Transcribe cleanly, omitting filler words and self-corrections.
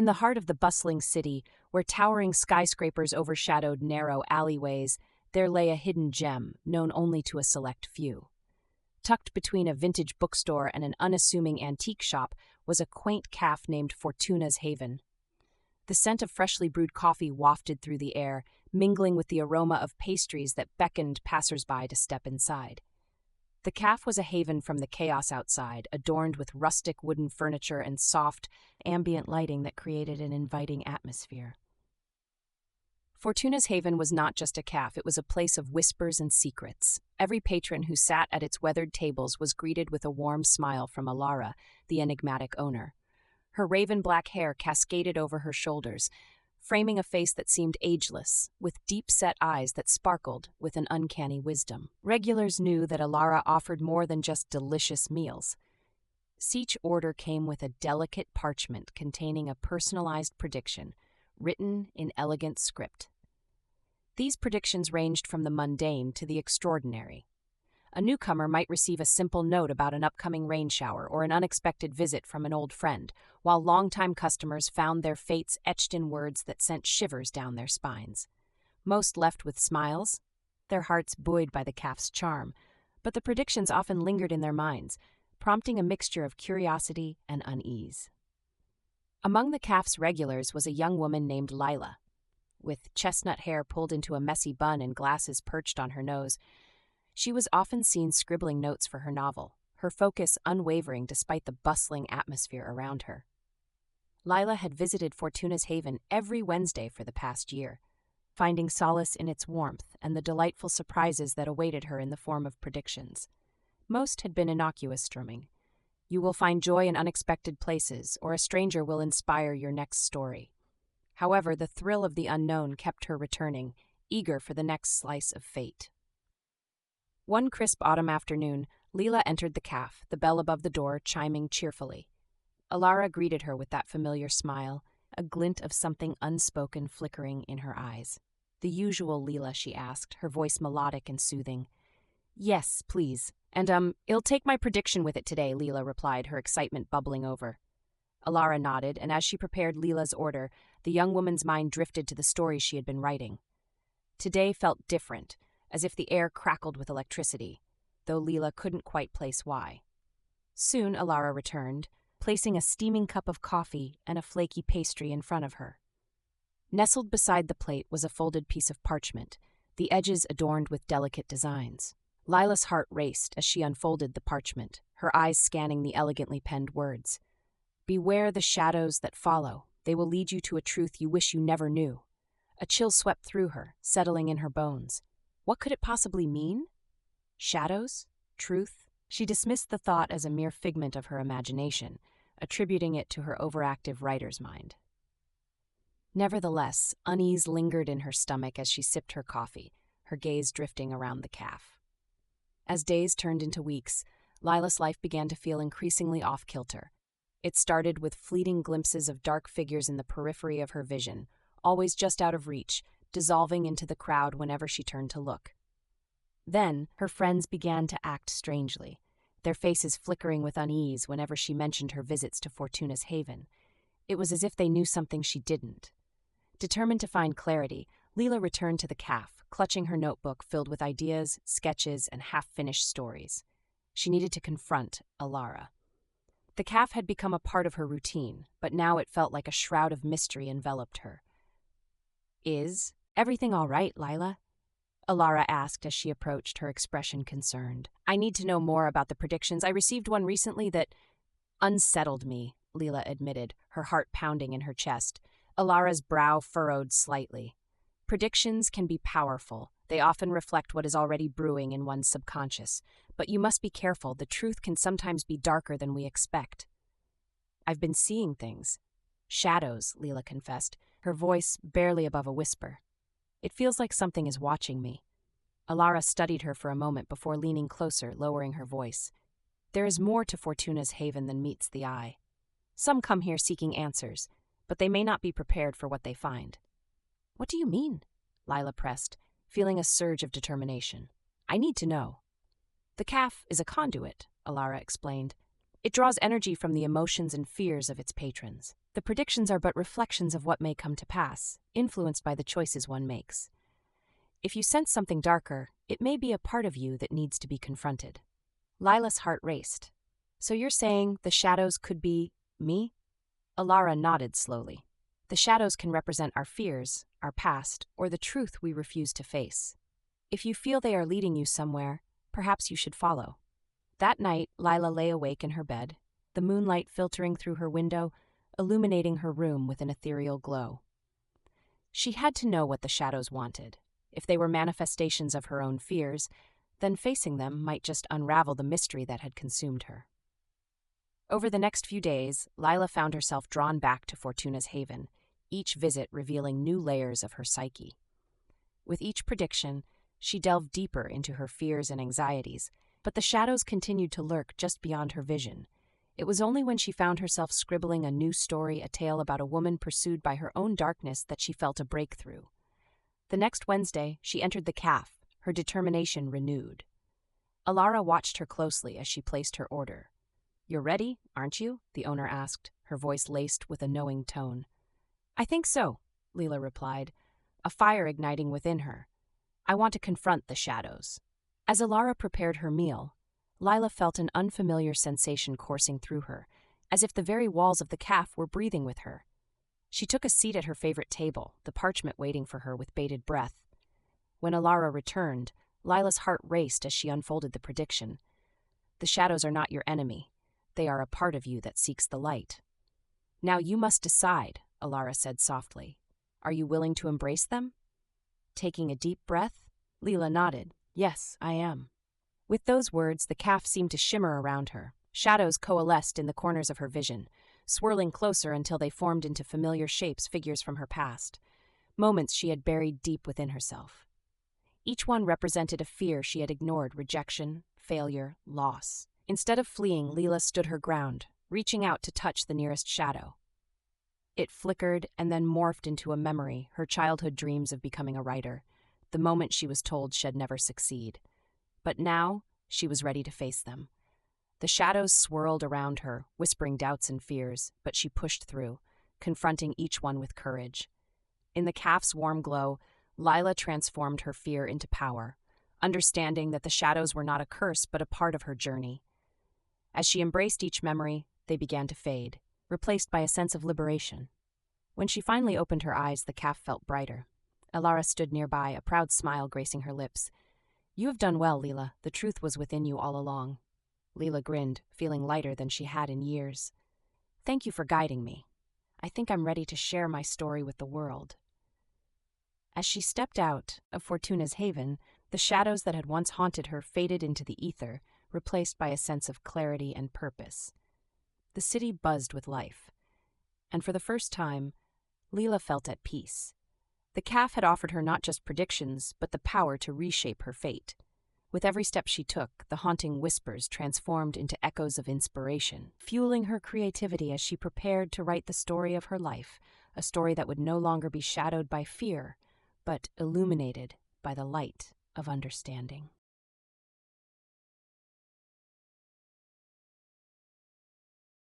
In the heart of the bustling city, where towering skyscrapers overshadowed narrow alleyways, there lay a hidden gem known only to a select few. Tucked between a vintage bookstore and an unassuming antique shop was a quaint cafe named Fortunas Haven. The scent of freshly brewed coffee wafted through the air, mingling with the aroma of pastries that beckoned passersby to step inside. The cafe was a haven from the chaos outside, adorned with rustic wooden furniture and soft, ambient lighting that created an inviting atmosphere. Fortuna's Haven was not just a cafe, it was a place of whispers and secrets. Every patron who sat at its weathered tables was greeted with a warm smile from Alara, the enigmatic owner. Her raven-black hair cascaded over her shoulders, framing a face that seemed ageless, with deep-set eyes that sparkled with an uncanny wisdom. Regulars knew that Alara offered more than just delicious meals. Each order came with a delicate parchment containing a personalized prediction, written in elegant script. These predictions ranged from the mundane to the extraordinary. A newcomer might receive a simple note about an upcoming rain shower or an unexpected visit from an old friend, while longtime customers found their fates etched in words that sent shivers down their spines. Most left with smiles, their hearts buoyed by the cafe's charm, but the predictions often lingered in their minds, prompting a mixture of curiosity and unease. Among the cafe's regulars was a young woman named Lila. With chestnut hair pulled into a messy bun and glasses perched on her nose, she was often seen scribbling notes for her novel, her focus unwavering despite the bustling atmosphere around her. Lila had visited Fortuna's Haven every Wednesday for the past year, finding solace in its warmth and the delightful surprises that awaited her in the form of predictions. Most had been innocuous strumming. You will find joy in unexpected places, or a stranger will inspire your next story. However, the thrill of the unknown kept her returning, eager for the next slice of fate. One crisp autumn afternoon, Lila entered the cafe, the bell above the door chiming cheerfully. Alara greeted her with that familiar smile, a glint of something unspoken flickering in her eyes. "The usual, Lila?" she asked, her voice melodic and soothing. "Yes, please. And, I'll take my prediction with it today," Lila replied, her excitement bubbling over. Alara nodded, and as she prepared Lila's order, the young woman's mind drifted to the stories she had been writing. Today felt different, as if the air crackled with electricity, though Lila couldn't quite place why. Soon Alara returned, placing a steaming cup of coffee and a flaky pastry in front of her. Nestled beside the plate was a folded piece of parchment, the edges adorned with delicate designs. Lila's heart raced as she unfolded the parchment, her eyes scanning the elegantly penned words. "Beware the shadows that follow. They will lead you to a truth you wish you never knew." A chill swept through her, settling in her bones. What could it possibly mean? Shadows? Truth? She dismissed the thought as a mere figment of her imagination, attributing it to her overactive writer's mind. Nevertheless, unease lingered in her stomach as she sipped her coffee, her gaze drifting around the cafe. As days turned into weeks, Lila's life began to feel increasingly off-kilter. It started with fleeting glimpses of dark figures in the periphery of her vision, always just out of reach, dissolving into the crowd whenever she turned to look. Then, her friends began to act strangely, their faces flickering with unease whenever she mentioned her visits to Fortuna's Haven. It was as if they knew something she didn't. Determined to find clarity, Lila returned to the cafe, clutching her notebook filled with ideas, sketches, and half-finished stories. She needed to confront Alara. The cafe had become a part of her routine, but now it felt like a shroud of mystery enveloped her. "Is everything all right, Lila?" Alara asked as she approached, her expression concerned. "I need to know more about the predictions. I received one recently that unsettled me," Lila admitted, her heart pounding in her chest. Alara's brow furrowed slightly. Predictions can be powerful. They often reflect what is already brewing in one's subconscious. But you must be careful. The truth can sometimes be darker than we expect. "I've been seeing things." "Shadows," Lila confessed, her voice barely above a whisper. "It feels like something is watching me." Alara studied her for a moment before leaning closer, lowering her voice. "There is more to Fortuna's Haven than meets the eye. Some come here seeking answers, but they may not be prepared for what they find." "What do you mean?" Lila pressed, feeling a surge of determination. "I need to know." "The cafe is a conduit," Alara explained. "It draws energy from the emotions and fears of its patrons. The predictions are but reflections of what may come to pass, influenced by the choices one makes. If you sense something darker, it may be a part of you that needs to be confronted. Lila's heart raced. So you're saying the shadows could be me? Alara nodded slowly. The shadows can represent our fears, our past, or the truth we refuse to face. If you feel they are leading you somewhere, perhaps you should follow. That night, Lila lay awake in her bed, the moonlight filtering through her window, illuminating her room with an ethereal glow. She had to know what the shadows wanted. If they were manifestations of her own fears, then facing them might just unravel the mystery that had consumed her. Over the next few days, Lila found herself drawn back to Fortuna's Haven, each visit revealing new layers of her psyche. With each prediction, she delved deeper into her fears and anxieties, but the shadows continued to lurk just beyond her vision. It was only when she found herself scribbling a new story, a tale about a woman pursued by her own darkness, that she felt a breakthrough. The next Wednesday, she entered the café, her determination renewed. Alara watched her closely as she placed her order. "You're ready, aren't you?" the owner asked, her voice laced with a knowing tone. "I think so," Lila replied, a fire igniting within her. "I want to confront the shadows." As Alara prepared her meal, Lila felt an unfamiliar sensation coursing through her, as if the very walls of the café were breathing with her. She took a seat at her favorite table, the parchment waiting for her with bated breath. When Alara returned, Lila's heart raced as she unfolded the prediction. "The shadows are not your enemy. They are a part of you that seeks the light." "Now you must decide," Alara said softly. "Are you willing to embrace them?" Taking a deep breath, Lila nodded. "Yes, I am." With those words, the café seemed to shimmer around her. Shadows coalesced in the corners of her vision, swirling closer until they formed into familiar shapes, figures from her past, moments she had buried deep within herself. Each one represented a fear she had ignored: rejection, failure, loss. Instead of fleeing, Lila stood her ground, reaching out to touch the nearest shadow. It flickered and then morphed into a memory, her childhood dreams of becoming a writer, the moment she was told she'd never succeed. But now, she was ready to face them. The shadows swirled around her, whispering doubts and fears, but she pushed through, confronting each one with courage. In the café's warm glow, Lila transformed her fear into power, understanding that the shadows were not a curse but a part of her journey. As she embraced each memory, they began to fade, replaced by a sense of liberation. When she finally opened her eyes, the café felt brighter. Alara stood nearby, a proud smile gracing her lips. "You have done well, Lila. The truth was within you all along." Lila grinned, feeling lighter than she had in years. "Thank you for guiding me. I think I'm ready to share my story with the world." As she stepped out of Fortuna's Haven, the shadows that had once haunted her faded into the ether, replaced by a sense of clarity and purpose. The city buzzed with life, and for the first time, Lila felt at peace. The café had offered her not just predictions, but the power to reshape her fate. With every step she took, the haunting whispers transformed into echoes of inspiration, fueling her creativity as she prepared to write the story of her life, a story that would no longer be shadowed by fear, but illuminated by the light of understanding.